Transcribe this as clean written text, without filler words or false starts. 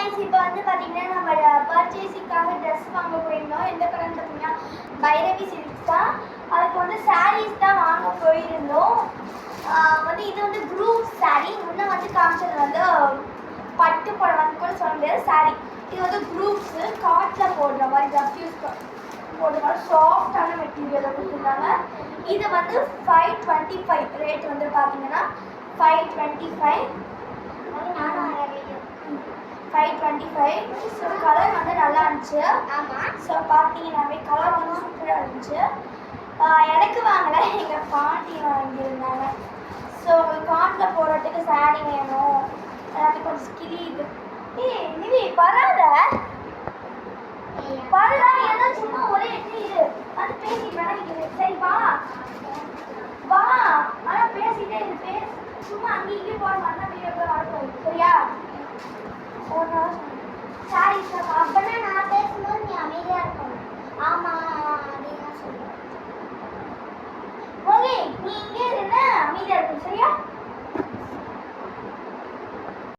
Guys இப்போ வந்து பாத்தீங்கன்னா நம்ம பர்ச்சேசிங்காக Dress வாங்க போயிருந்தோம். எந்த கடைன்னு பாத்தீங்கன்னா பைரவி சில்க்ஸ் தான். அதுக்கு வந்து sarees தான் வாங்க போயிருந்தோம். வந்து இது வந்து group saree. முன்ன வந்து காமிச்சது வந்து பட்டு புடவைன்னு கூட சொல்ல முடியாது saree. இது வந்து groups காட்ல போடுற மாதிரி ரஃப்யூஸ் போடுற மாதிரி சாஃப்டான மெட்டீரியல் கொடுத்துருந்தாங்க. இது வந்து 525 ரேட் வந்து பாத்தீங்கன்னா 525 525. ஸோ கலர் வந்து நல்லா இருந்துச்சு. ஆமாம். ஸோ பார்த்தீங்கன்னாவே கலர் வந்து சூப்பராக இருந்துச்சு. எனக்கு வாங்கலை, எங்கள் பாட்டி வாங்கியிருந்தாங்க. ஸோ காட்டில் போடுறதுக்கு சாரீ வேணும், எனக்கு கொஞ்சம் ஸ்கிலி இது. நிவி வராத வரலாம், ஏதோ சும்மா ஒரே இது வந்து பேசிட்டு நினைக்கிறேன். சரி வா வா, ஆனால் பேசிட்டே இது சும்மா அங்கே இங்கே போட மாட்டேன், வீடியோ கூட வரக்கூடாது சரியா? சாரி சார், அப்பனா நான் பேசும்போது நீ அமைதியா இருக்கணும். ஆமா அப்படின்னு நான் சொல்றேன். ஓகே, நீ இங்கே இருந்தா அமைதியா இருக்கணும் சரியா?